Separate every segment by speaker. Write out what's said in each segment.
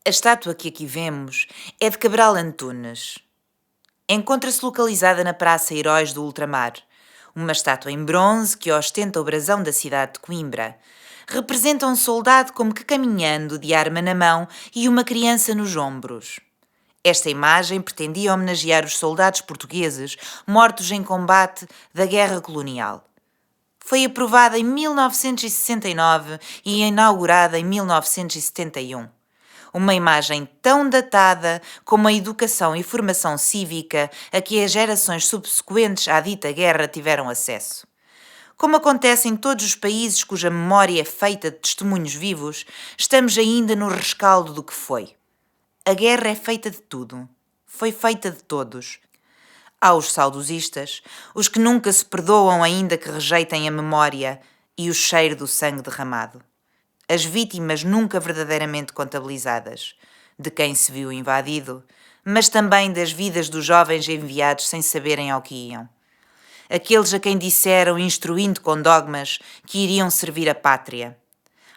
Speaker 1: A estátua que aqui vemos é de Cabral Antunes. Encontra-se localizada na Praça Heróis do Ultramar, uma estátua em bronze que ostenta o brasão da cidade de Coimbra. Representa um soldado como que caminhando de arma na mão e uma criança nos ombros. Esta imagem pretendia homenagear os soldados portugueses mortos em combate da Guerra Colonial. Foi aprovada em 1969 e inaugurada em 1971. Uma imagem tão datada como a educação e formação cívica a que as gerações subsequentes à dita guerra tiveram acesso. Como acontece em todos os países cuja memória é feita de testemunhos vivos, estamos ainda no rescaldo do que foi. A guerra é feita de tudo. Foi feita de todos. Há os saudosistas, os que nunca se perdoam ainda que rejeitem a memória e o cheiro do sangue derramado. As vítimas nunca verdadeiramente contabilizadas, de quem se viu invadido, mas também das vidas dos jovens enviados sem saberem ao que iam. Aqueles a quem disseram, instruindo com dogmas, que iriam servir a pátria.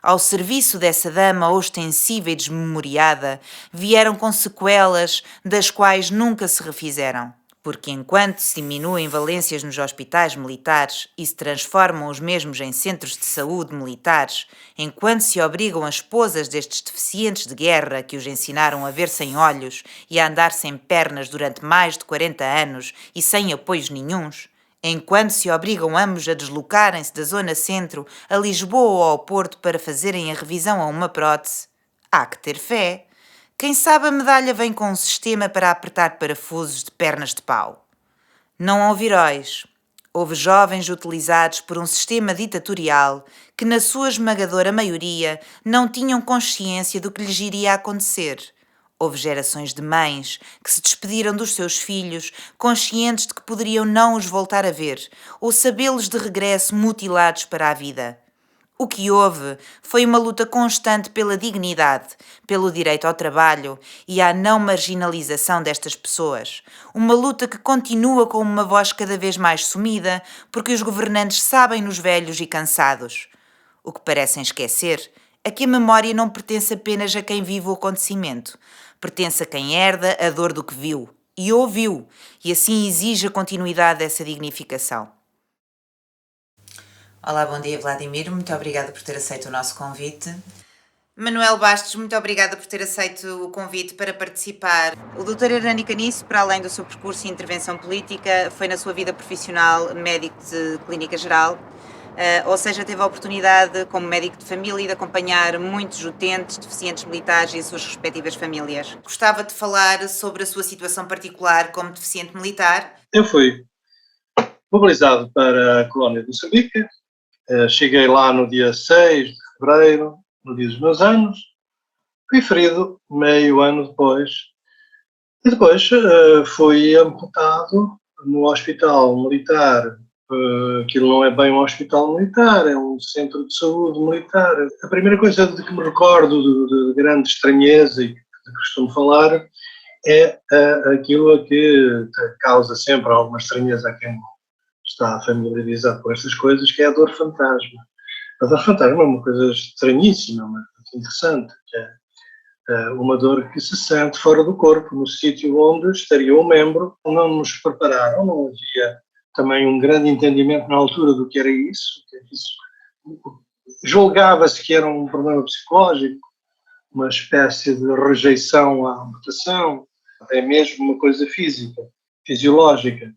Speaker 1: Ao serviço dessa dama ostensiva e desmemoriada, vieram com sequelas das quais nunca se refizeram. Porque enquanto se diminuem valências nos hospitais militares e se transformam os mesmos em centros de saúde militares, enquanto se obrigam as esposas destes deficientes de guerra que os ensinaram a ver sem olhos e a andar sem pernas durante mais de 40 anos e sem apoios nenhuns, enquanto se obrigam ambos a deslocarem-se da zona centro a Lisboa ou ao Porto para fazerem a revisão a uma prótese, há que ter fé. Quem sabe a medalha vem com um sistema para apertar parafusos de pernas de pau. Não houve heróis. Houve jovens utilizados por um sistema ditatorial que, na sua esmagadora maioria, não tinham consciência do que lhes iria acontecer. Houve gerações de mães que se despediram dos seus filhos, conscientes de que poderiam não os voltar a ver, ou sabê-los de regresso mutilados para a vida. O que houve foi uma luta constante pela dignidade, pelo direito ao trabalho e à não marginalização destas pessoas. Uma luta que continua com uma voz cada vez mais sumida, porque os governantes sabem-nos velhos e cansados. O que parecem esquecer é que a memória não pertence apenas a quem vive o acontecimento. Pertence a quem herda a dor do que viu e ouviu, e assim exige a continuidade dessa dignificação. Olá, bom dia, Vladimir. Muito obrigada por ter aceito o nosso convite. Manuel Bastos, muito obrigada por ter aceito o convite para participar. O Dr. Hernani Caniço, para além do seu percurso em intervenção política, foi na sua vida profissional médico de clínica geral, ou seja, teve a oportunidade, como médico de família, de acompanhar muitos utentes, deficientes militares e as suas respectivas famílias. Gostava de falar sobre a sua situação particular como deficiente militar.
Speaker 2: Eu fui mobilizado para a colónia de Moçambique. Cheguei lá no dia 6 de fevereiro, no dia dos meus anos. Fui ferido meio ano depois. E depois fui amputado no hospital militar. Aquilo não é bem um hospital militar, é um centro de saúde militar. A primeira coisa de que me recordo de grande estranheza e que costumo falar é aquilo a que causa sempre alguma estranheza a quem está familiarizado com estas coisas, que é a dor fantasma. A dor fantasma é uma coisa estranhíssima, mas interessante, que é uma dor que se sente fora do corpo, no sítio onde estaria o membro. Não nos prepararam, não havia também um grande entendimento na altura do que era isso. Julgava-se que era um problema psicológico, uma espécie de rejeição à amputação, é mesmo uma coisa física, fisiológica.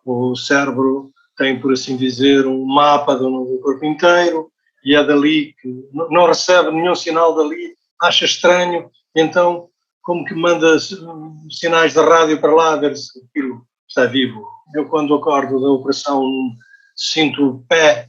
Speaker 2: O cérebro tem, por assim dizer, um mapa do corpo inteiro e é dali que não recebe nenhum sinal dali, acha estranho, então como que manda sinais de rádio para lá ver se aquilo está vivo. Eu, quando acordo da operação, sinto o pé,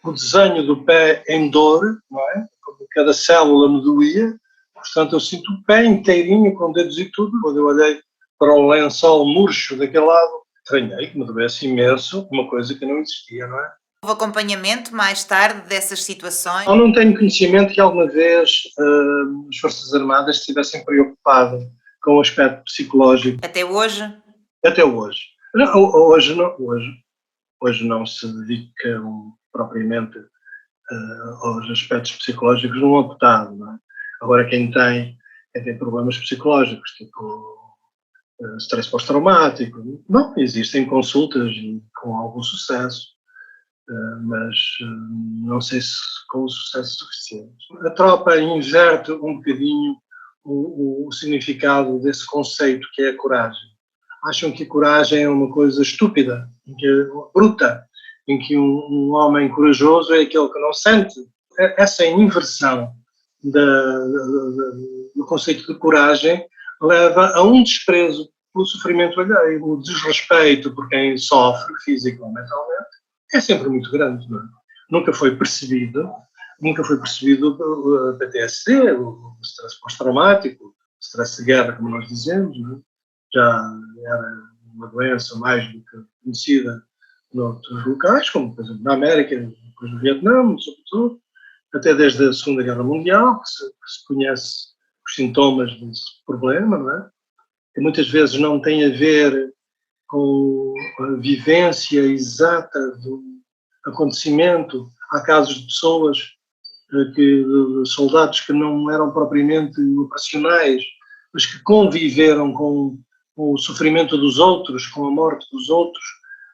Speaker 2: o desenho do pé em dor, não é? Como cada célula me doía, portanto eu sinto o pé inteirinho, com dedos e tudo. Quando eu olhei para o lençol murcho daquele lado, estranhei que me doesse imenso, uma coisa que não existia, não é?
Speaker 1: Houve acompanhamento mais tarde dessas situações?
Speaker 2: Eu não tenho conhecimento que alguma vez as Forças Armadas estivessem preocupadas com o aspecto psicológico.
Speaker 1: Até hoje?
Speaker 2: Até hoje. Não, hoje não se dedicam propriamente aos aspectos psicológicos de um amputado, não é? Agora quem tem quem tem problemas psicológicos, tipo stress pós-traumático. Bom, existem consultas com algum sucesso, mas não sei se com sucesso suficiente. A tropa inverte um bocadinho o significado desse conceito que é a coragem. Acham que a coragem é uma coisa estúpida, bruta, em que um homem corajoso é aquele que não sente. Essa inversão do conceito de coragem leva a um desprezo pelo sofrimento alheio, o desrespeito por quem sofre, físico ou mentalmente, é sempre muito grande. Não é? Nunca foi percebido o PTSD, o stress pós-traumático, o stress de guerra, como nós dizemos, não é? Já era uma doença mais do que conhecida noutros locais, como por exemplo na América, depois no Vietnã, sobretudo, até desde a Segunda Guerra Mundial, que se conhece os sintomas desse problema, não é? Que muitas vezes não tem a ver com a vivência exata do acontecimento. Há casos de pessoas, de soldados que não eram propriamente operacionais, mas que conviveram com o sofrimento dos outros, com a morte dos outros,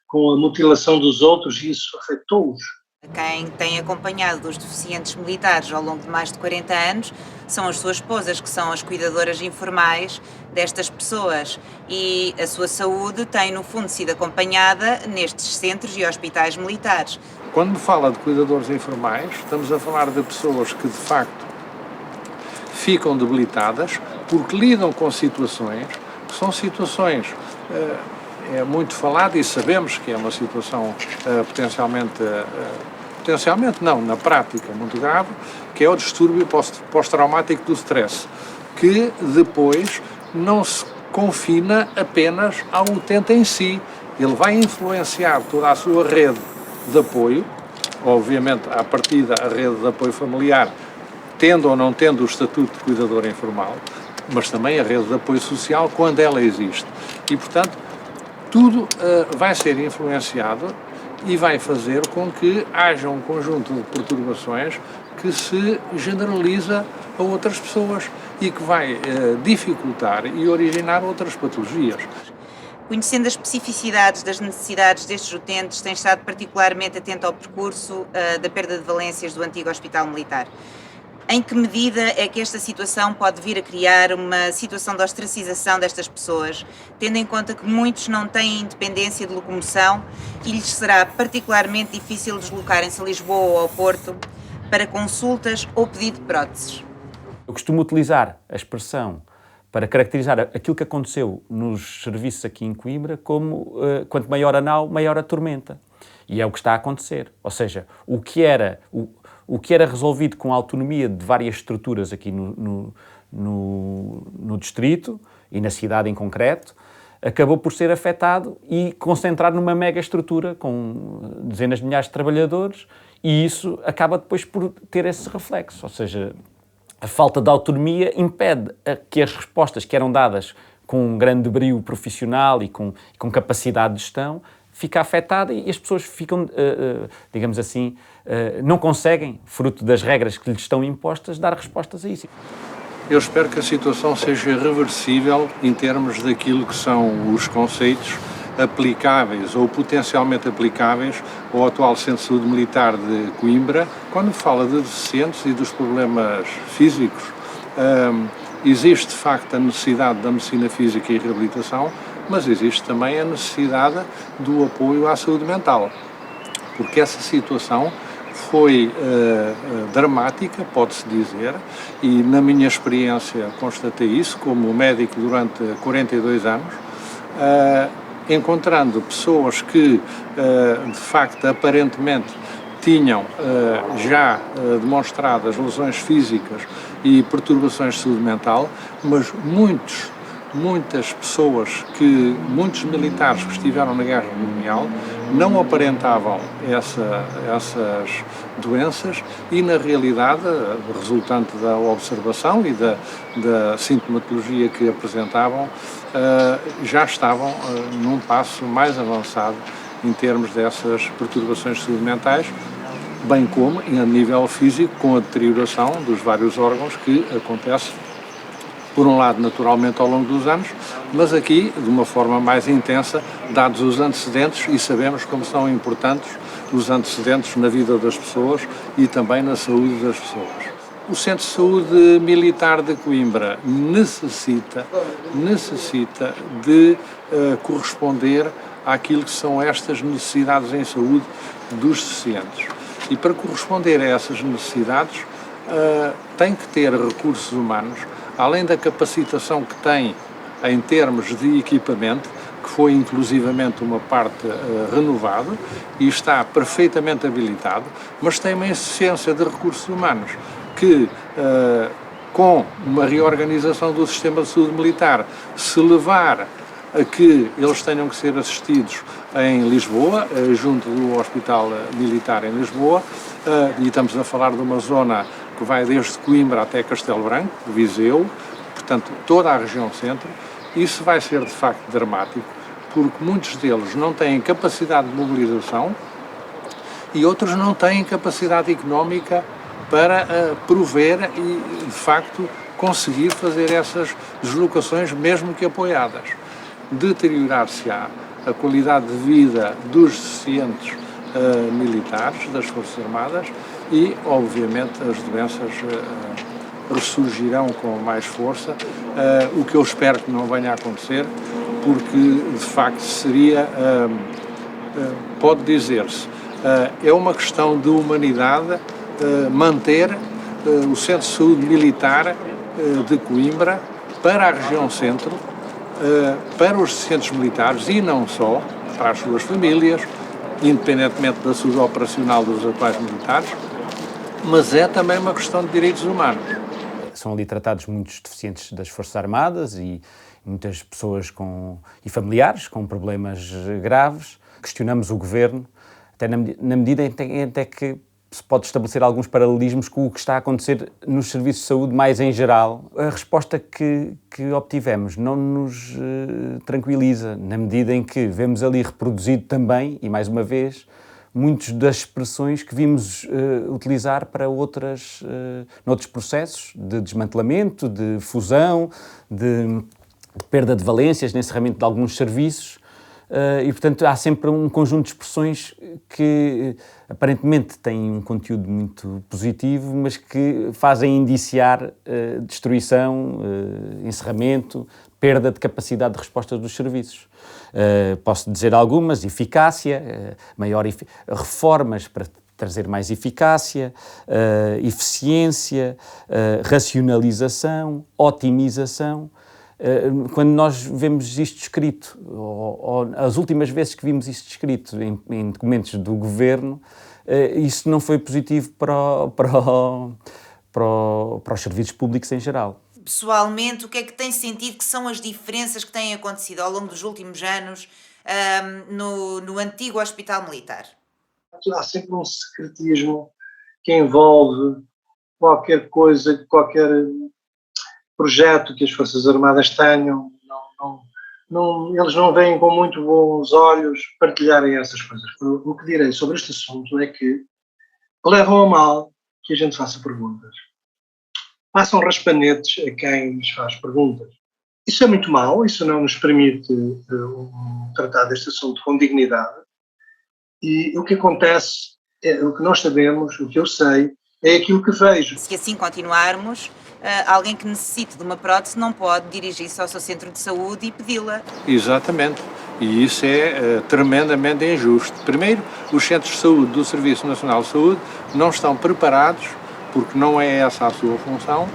Speaker 2: com a mutilação dos outros, e isso afetou-os.
Speaker 1: Quem tem acompanhado os deficientes militares ao longo de mais de 40 anos são as suas esposas, que são as cuidadoras informais destas pessoas, e a sua saúde tem, no fundo, sido acompanhada nestes centros e hospitais militares.
Speaker 3: Quando me fala de cuidadores informais, estamos a falar de pessoas que, de facto, ficam debilitadas porque lidam com situações que são situações... É muito falado e sabemos que é uma situação potencialmente não, na prática muito grave, que é o distúrbio pós-traumático do stress, que depois não se confina apenas ao utente em si. Ele vai influenciar toda a sua rede de apoio, obviamente à partida a rede de apoio familiar, tendo ou não tendo o estatuto de cuidador informal, mas também a rede de apoio social quando ela existe. E, portanto, tudo vai ser influenciado e vai fazer com que haja um conjunto de perturbações que se generaliza a outras pessoas e que vai dificultar e originar outras patologias.
Speaker 1: Conhecendo as especificidades das necessidades destes utentes, tem estado particularmente atento ao percurso da perda de valências do antigo Hospital Militar. Em que medida é que esta situação pode vir a criar uma situação de ostracização destas pessoas, tendo em conta que muitos não têm independência de locomoção e lhes será particularmente difícil deslocarem-se a Lisboa ou ao Porto para consultas ou pedido de próteses?
Speaker 4: Eu costumo utilizar a expressão para caracterizar aquilo que aconteceu nos serviços aqui em Coimbra como quanto maior a nau, maior a tormenta. E é o que está a acontecer. Ou seja, o que era resolvido com a autonomia de várias estruturas aqui no distrito e na cidade em concreto, acabou por ser afetado e concentrado numa mega estrutura com dezenas de milhares de trabalhadores, e isso acaba depois por ter esse reflexo. Ou seja, a falta de autonomia impede que as respostas que eram dadas com um grande brio profissional e com capacidade de gestão fica afetada e as pessoas ficam, digamos assim, não conseguem, fruto das regras que lhes estão impostas, dar respostas a isso.
Speaker 3: Eu espero que a situação seja reversível em termos daquilo que são os conceitos aplicáveis ou potencialmente aplicáveis ao atual Centro de Saúde Militar de Coimbra. Quando fala de deficientes e dos problemas físicos, existe de facto a necessidade da medicina física e reabilitação, mas existe também a necessidade do apoio à saúde mental, porque essa situação foi dramática, pode-se dizer, e na minha experiência constatei isso como médico durante 42 anos, encontrando pessoas que, de facto, aparentemente tinham já demonstradas lesões físicas e perturbações de saúde mental, mas muitas pessoas, muitos militares que estiveram na Guerra Colonial não aparentavam essas doenças e, na realidade, resultante da observação e da sintomatologia que apresentavam, já estavam num passo mais avançado em termos dessas perturbações de saúde mentais, bem como a nível físico, com a deterioração dos vários órgãos que acontece por um lado, naturalmente, ao longo dos anos, mas aqui, de uma forma mais intensa, dados os antecedentes, e sabemos como são importantes os antecedentes na vida das pessoas e também na saúde das pessoas. O Centro de Saúde Militar de Coimbra necessita de corresponder àquilo que são estas necessidades em saúde dos deficientes. E para corresponder a essas necessidades, tem que ter recursos humanos, além da capacitação que tem em termos de equipamento, que foi inclusivamente uma parte renovada e está perfeitamente habilitado, mas tem uma insuficiência de recursos humanos que, com uma reorganização do sistema de saúde militar, se levar a que eles tenham que ser assistidos em Lisboa, junto do Hospital Militar em Lisboa, e estamos a falar de uma zona que vai desde Coimbra até Castelo Branco, Viseu, portanto toda a região centro. Isso vai ser de facto dramático, porque muitos deles não têm capacidade de mobilização e outros não têm capacidade económica para prover e, de facto, conseguir fazer essas deslocações, mesmo que apoiadas. Deteriorar-se-á a qualidade de vida dos deficientes militares, das Forças Armadas, e, obviamente, as doenças ressurgirão com mais força, o que eu espero que não venha a acontecer, porque, de facto, seria, pode dizer-se, é uma questão de humanidade manter o Centro de Saúde Militar de Coimbra para a região centro, para os deficientes militares e não só, para as suas famílias, independentemente da saúde operacional dos atuais militares, mas é também uma questão de direitos humanos.
Speaker 4: São ali tratados muitos deficientes das Forças Armadas e muitas pessoas e familiares com problemas graves. Questionamos o Governo, até na medida em até que se pode estabelecer alguns paralelismos com o que está a acontecer nos serviços de saúde mais em geral. A resposta que obtivemos não nos tranquiliza, na medida em que vemos ali reproduzido também, e mais uma vez, muitas das expressões que vimos utilizar para noutros processos de desmantelamento, de fusão, de perda de valências, de encerramento de alguns serviços. E, portanto, há sempre um conjunto de expressões que aparentemente têm um conteúdo muito positivo, mas que fazem indiciar destruição, encerramento, perda de capacidade de resposta dos serviços. Posso dizer algumas: eficácia, reformas para trazer mais eficácia, eficiência, racionalização, otimização. Quando nós vemos isto escrito, ou as últimas vezes que vimos isto escrito em documentos do Governo, isso não foi positivo para os serviços públicos em geral.
Speaker 1: Pessoalmente, o que é que tem sentido que são as diferenças que têm acontecido ao longo dos últimos anos no antigo Hospital Militar?
Speaker 2: Há sempre um secretismo que envolve qualquer coisa, qualquer projeto que as Forças Armadas tenham. Eles não veem com muito bons olhos partilharem essas coisas. O que direi sobre este assunto é que levam a mal que a gente faça perguntas. Passam raspanetes a quem lhes faz perguntas. Isso é muito mau, isso não nos permite tratar deste assunto com dignidade. E o que acontece, o que nós sabemos, o que eu sei, é aquilo que vejo.
Speaker 1: Se assim continuarmos, alguém que necessite de uma prótese não pode dirigir-se ao seu centro de saúde e pedi-la.
Speaker 3: Exatamente. E isso é tremendamente injusto. Primeiro, os centros de saúde do Serviço Nacional de Saúde não estão preparados, porque não é essa a sua função,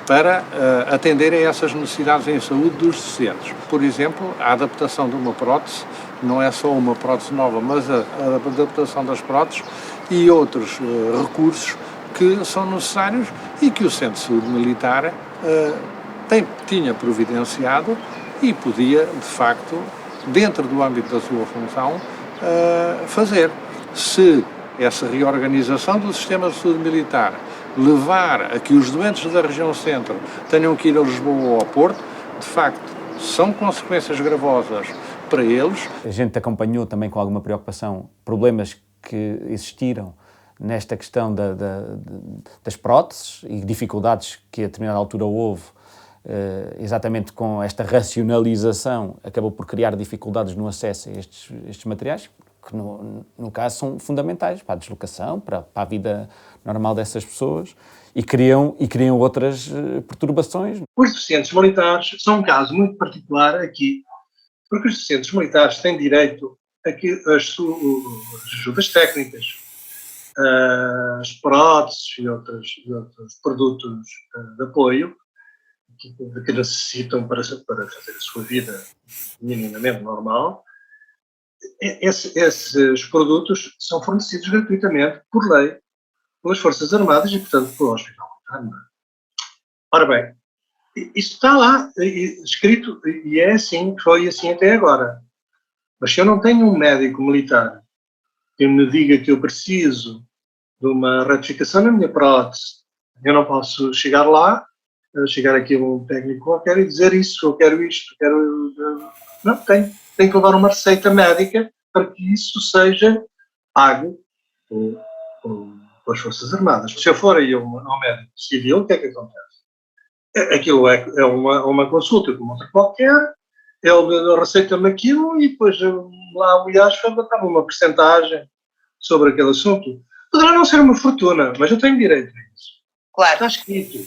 Speaker 3: para atender a essas necessidades em saúde dos deficientes. Por exemplo, a adaptação de uma prótese, não é só uma prótese nova, mas a adaptação das próteses e outros recursos que são necessários e que o Centro de Saúde Militar tinha providenciado e podia, de facto, dentro do âmbito da sua função, fazer. Se essa reorganização do sistema de saúde militar levar a que os doentes da região centro tenham que ir a Lisboa ou ao Porto, de facto, são consequências gravosas para eles.
Speaker 4: A gente acompanhou também com alguma preocupação problemas que existiram nesta questão das próteses e dificuldades que a determinada altura houve exatamente com esta racionalização, acabou por criar dificuldades no acesso a estes materiais, que no caso são fundamentais para a deslocação, para a vida normal dessas pessoas, e criam outras perturbações.
Speaker 2: Os deficientes militares são um caso muito particular aqui, porque os deficientes militares têm direito a que as ajudas técnicas, as próteses e outros produtos de apoio que necessitam para fazer a sua vida minimamente normal, esses produtos são fornecidos gratuitamente, por lei, pelas Forças Armadas e, portanto, pelo Hospital Militar. Ora bem, isso está lá escrito e é assim, foi assim até agora. Mas se eu não tenho um médico militar que me diga que eu preciso de uma retificação na minha prótese, eu não posso chegar lá, chegar aqui a um técnico qualquer e dizer isso, eu quero isto, quero... Não, tenho que levar uma receita médica para que isso seja pago pelas Forças Armadas. Se eu for aí ao médico civil, o que é que acontece? Aquilo é uma consulta como outra qualquer, ele receita-me aquilo e depois lá o IASFA dá-me uma percentagem sobre aquele assunto. Poderá não ser uma fortuna, mas eu tenho direito a isso.
Speaker 1: Claro.
Speaker 2: Está escrito.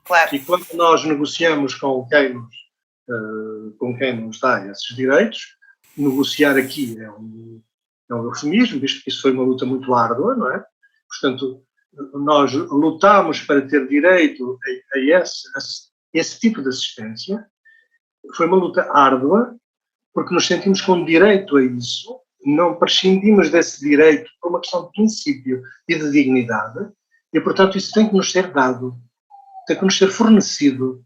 Speaker 1: Claro.
Speaker 2: E quando nós negociamos com quem nos dá esses direitos, negociar aqui é um eufemismo, visto que isso foi uma luta muito árdua, não é? Portanto, nós lutamos para ter direito a esse tipo de assistência. Foi uma luta árdua, porque nos sentimos com direito a isso, não prescindimos desse direito por uma questão de princípio e de dignidade, e, portanto, isso tem que nos ser dado, tem que nos ser fornecido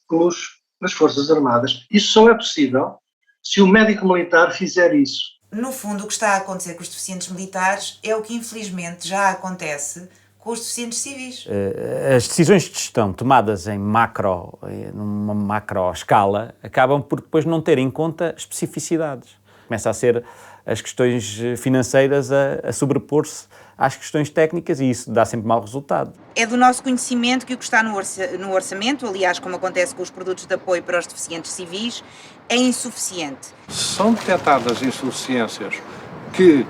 Speaker 2: pelas Forças Armadas. Isso só é possível se o médico militar fizer isso.
Speaker 1: No fundo, o que está a acontecer com os deficientes militares é o que, infelizmente, já acontece com os deficientes civis.
Speaker 4: As decisões de gestão tomadas numa macro escala, acabam por depois não ter em conta especificidades. Começa a ser as questões financeiras a sobrepor-se às questões técnicas e isso dá sempre mau resultado.
Speaker 1: É do nosso conhecimento que o que está no orçamento, aliás, como acontece com os produtos de apoio para os deficientes civis, é insuficiente.
Speaker 3: São detectadas insuficiências que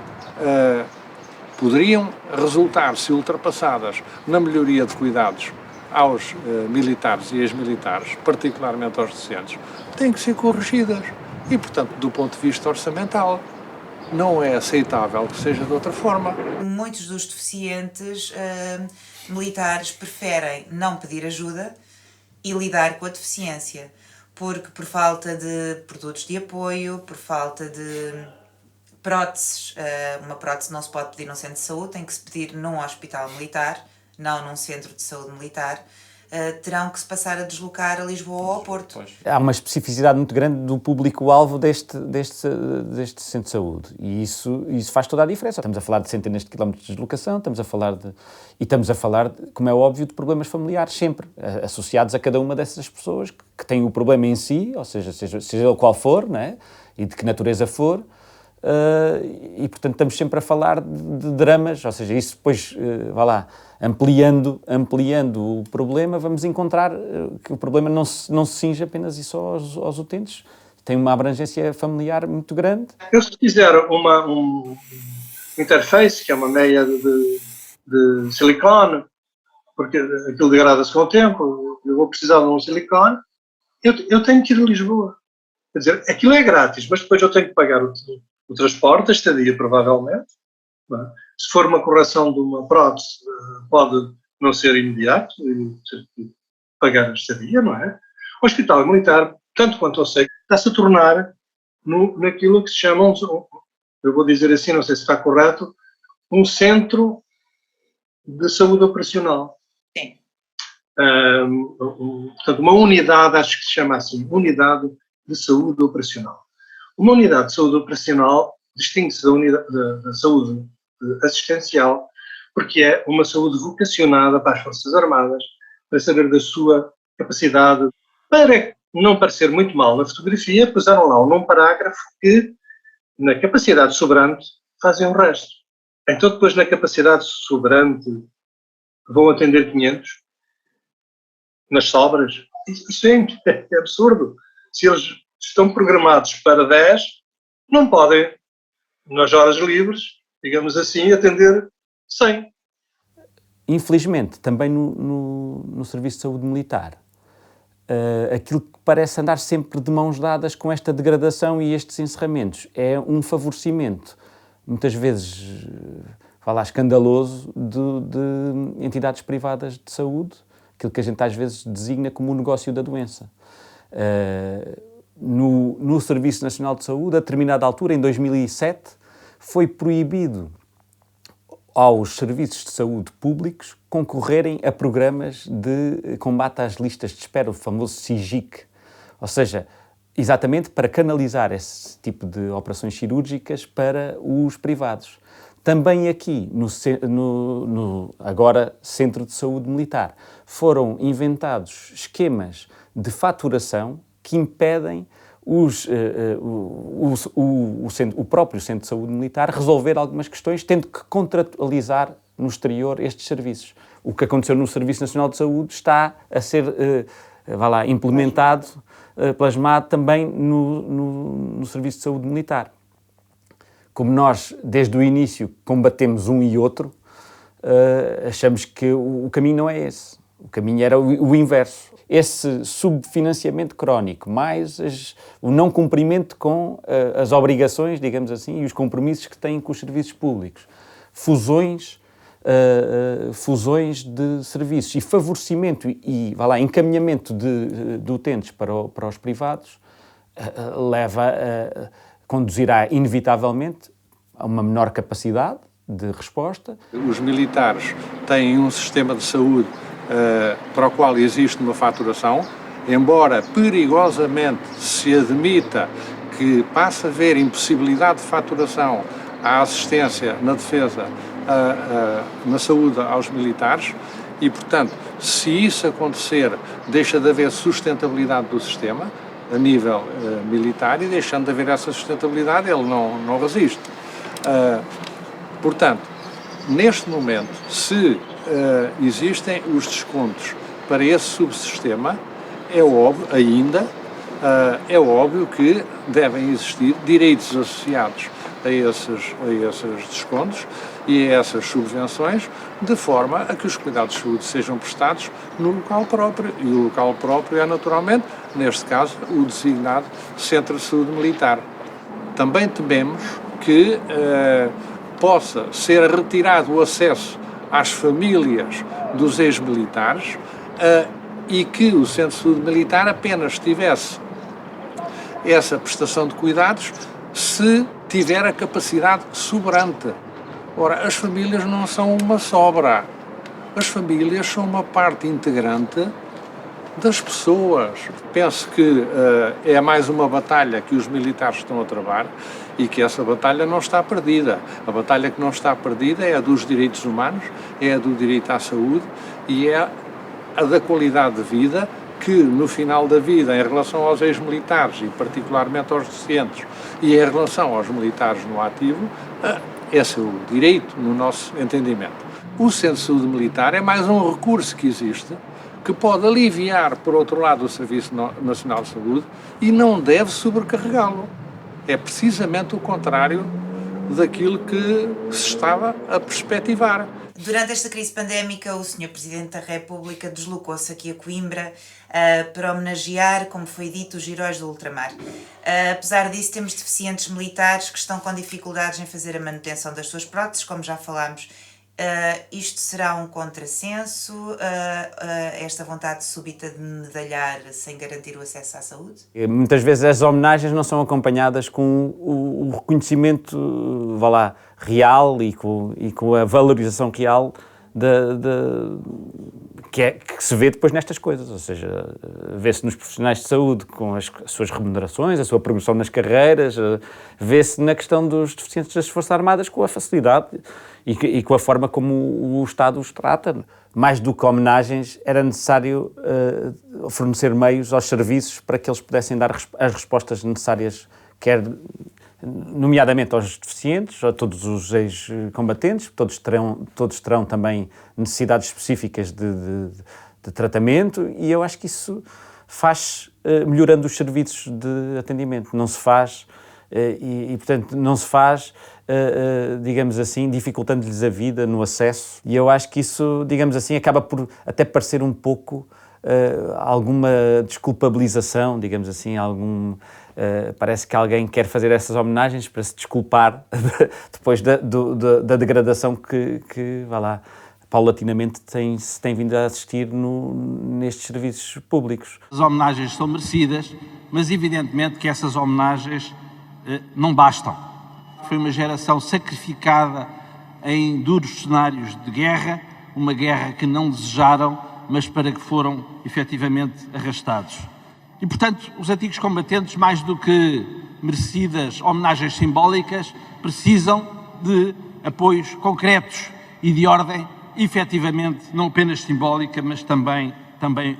Speaker 3: poderiam resultar, se ultrapassadas, na melhoria de cuidados aos militares e ex-militares, particularmente aos deficientes, têm que ser corrigidas. E, portanto, do ponto de vista orçamental, não é aceitável que seja de outra forma.
Speaker 1: Muitos dos deficientes militares preferem não pedir ajuda e lidar com a deficiência, porque por falta de produtos de apoio, por falta de próteses, uma prótese não se pode pedir num centro de saúde, tem que se pedir num hospital militar, não num centro de saúde militar, terão que se passar a deslocar a Lisboa ou ao Porto.
Speaker 4: Pois. Há uma especificidade muito grande do público-alvo deste centro de saúde e isso faz toda a diferença. Estamos a falar de centenas de quilómetros de deslocação, estamos a falar, como é óbvio, de problemas familiares sempre, associados a cada uma dessas pessoas que têm o problema em si, ou seja ele qual for, não é? E de que natureza for, e portanto estamos sempre a falar de dramas, ou seja, isso depois, ampliando o problema, vamos encontrar que o problema não se cinge apenas e só aos utentes, tem uma abrangência familiar muito grande.
Speaker 2: Eu, se fizer uma interface, que é uma meia de silicone, porque aquilo degrada-se com o tempo, eu vou precisar de um silicone, eu tenho que ir a Lisboa. Quer dizer, aquilo é grátis, mas depois eu tenho que pagar o transporte, a estadia, provavelmente. Não é? Se for uma correção de uma prótese, pode não ser imediato, ter que pagar a estadia, não é? O Hospital Militar, tanto quanto eu sei, está-se a tornar naquilo que se chama, eu vou dizer assim, não sei se está correto, um centro de saúde operacional.
Speaker 1: Sim.
Speaker 2: Portanto, uma unidade, acho que se chama assim, unidade de saúde operacional. Uma unidade de saúde operacional distingue-se da unidade de saúde assistencial, porque é uma saúde vocacionada para as Forças Armadas, para saber da sua capacidade, para não parecer muito mal na fotografia, puseram lá num parágrafo que, na capacidade sobrante, fazem o resto. Então, depois, na capacidade sobrante, vão atender 500, nas sobras, Isso é absurdo. Se eles estão programados para 10, não podem, nas horas livres, digamos assim, atender 100.
Speaker 4: Infelizmente, também no Serviço de Saúde Militar, aquilo que parece andar sempre de mãos dadas com esta degradação e estes encerramentos é um favorecimento, muitas vezes, escandaloso, de entidades privadas de saúde, aquilo que a gente às vezes designa como o negócio da doença. No Serviço Nacional de Saúde, a determinada altura, em 2007, foi proibido aos serviços de saúde públicos concorrerem a programas de combate às listas de espera, o famoso SIGIC. Ou seja, exatamente para canalizar esse tipo de operações cirúrgicas para os privados. Também aqui, no agora Centro de Saúde Militar, foram inventados esquemas de faturação que impedem o próprio Centro de Saúde Militar resolver algumas questões, tendo que contratualizar no exterior estes serviços. O que aconteceu no Serviço Nacional de Saúde está a ser implementado, plasmado também no Serviço de Saúde Militar. Como nós, desde o início, combatemos um e outro, achamos que o caminho não é esse. O caminho era o inverso. Esse subfinanciamento crónico, mais o não cumprimento com as obrigações, digamos assim, e os compromissos que têm com os serviços públicos. Fusões de serviços e favorecimento e encaminhamento de utentes para os privados conduzirá inevitavelmente a uma menor capacidade de resposta.
Speaker 3: Os militares têm um sistema de saúde para o qual existe uma faturação, embora perigosamente se admita que passa a haver impossibilidade de faturação à assistência na defesa, na saúde aos militares, e, portanto, se isso acontecer, deixa de haver sustentabilidade do sistema a nível militar, e deixando de haver essa sustentabilidade, ele não resiste. Portanto, neste momento, se existem os descontos para esse subsistema, é óbvio que devem existir direitos associados a esses descontos e a essas subvenções, de forma a que os cuidados de saúde sejam prestados no local próprio. E o local próprio é, naturalmente, neste caso, o designado Centro de Saúde Militar. Também tememos que possa ser retirado o acesso às famílias dos ex-militares e que o Centro de Saúde Militar apenas tivesse essa prestação de cuidados se tiver a capacidade sobrante. Ora, as famílias não são uma sobra. As famílias são uma parte integrante das pessoas. Penso que é mais uma batalha que os militares estão a travar e que essa batalha não está perdida. A batalha que não está perdida é a dos direitos humanos, é a do direito à saúde e é a da qualidade de vida que, no final da vida, em relação aos ex-militares e particularmente aos deficientes e em relação aos militares no ativo, esse é o direito no nosso entendimento. O Centro de Saúde Militar é mais um recurso que existe, que pode aliviar, por outro lado, o Serviço Nacional de Saúde e não deve sobrecarregá-lo. É precisamente o contrário daquilo que se estava a perspectivar.
Speaker 1: Durante esta crise pandémica, o Sr. Presidente da República deslocou-se aqui a Coimbra para homenagear, como foi dito, os heróis do ultramar. Apesar disso, temos deficientes militares que estão com dificuldades em fazer a manutenção das suas próteses, como já falámos. Isto será um contrassenso, esta vontade súbita de medalhar sem garantir o acesso à saúde?
Speaker 4: Muitas vezes as homenagens não são acompanhadas com o reconhecimento, real e com a valorização real que se vê depois nestas coisas, ou seja, vê-se nos profissionais de saúde com as suas remunerações, a sua progressão nas carreiras, vê-se na questão dos deficientes das Forças Armadas com a facilidade e com a forma como o Estado os trata. Mais do que homenagens, era necessário fornecer meios aos serviços para que eles pudessem dar as respostas necessárias, quer nomeadamente aos deficientes, a todos os ex-combatentes, todos terão também necessidades específicas de tratamento, e eu acho que isso faz melhorando os serviços de atendimento. Não se faz, portanto, não se faz, digamos assim, dificultando-lhes a vida no acesso. E eu acho que isso, digamos assim, acaba por até parecer um pouco alguma desculpabilização, digamos assim, parece que alguém quer fazer essas homenagens para se desculpar depois da degradação que vá lá, paulatinamente se tem vindo a assistir nestes serviços públicos.
Speaker 5: As homenagens são merecidas, mas evidentemente que essas homenagens não bastam. Foi uma geração sacrificada em duros cenários de guerra, uma guerra que não desejaram, mas para que foram efetivamente arrastados. E, portanto, os antigos combatentes, mais do que merecidas homenagens simbólicas, precisam de apoios concretos e de ordem, efetivamente, não apenas simbólica, mas também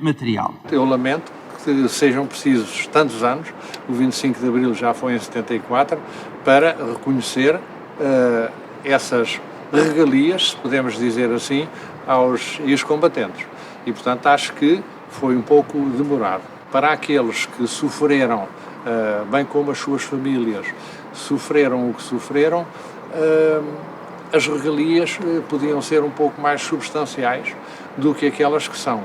Speaker 5: material.
Speaker 3: Eu lamento que sejam precisos tantos anos, o 25 de Abril já foi em 74, para reconhecer essas regalias, se podemos dizer assim, aos ex-combatentes. E, portanto, acho que foi um pouco demorado. Para aqueles que sofreram, bem como as suas famílias, sofreram o que sofreram, as regalias podiam ser um pouco mais substanciais do que aquelas que são.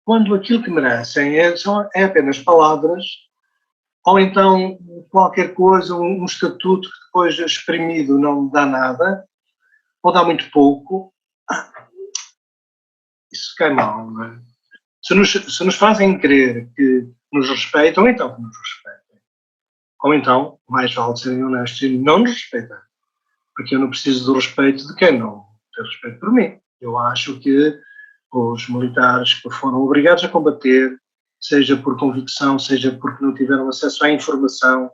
Speaker 2: Quando aquilo que merecem é apenas palavras, ou então qualquer coisa, um estatuto que depois exprimido não dá nada, ou dá muito pouco, isso cai mal, não é? Se nos fazem crer que nos respeitam, então que nos respeitem. Ou então, mais vale serem honestos e não nos respeitar. Porque eu não preciso do respeito de quem não tem respeito por mim. Eu acho que os militares que foram obrigados a combater, seja por convicção, seja porque não tiveram acesso à informação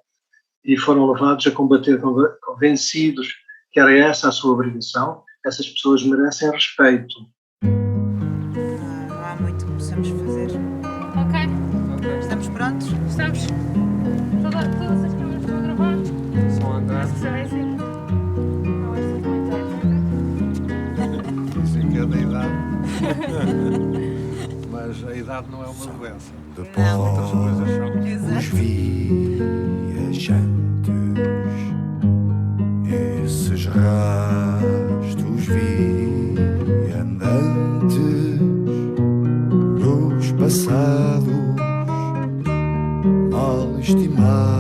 Speaker 2: e foram levados a combater convencidos que era essa a sua obrigação, essas pessoas merecem respeito.
Speaker 1: Não há muito que possamos fazer.
Speaker 6: Ok.
Speaker 1: Estamos prontos?
Speaker 6: Estamos. Todas as câmeras estão a gravar.
Speaker 7: Só andar.
Speaker 6: Acho que já vai ser. Não vai ser comentário.
Speaker 3: Isso é que é da idade. Mas a idade não é uma doença. Outras coisas são.
Speaker 8: Os viajantes, esses rastos viandantes dos passados mal estimados.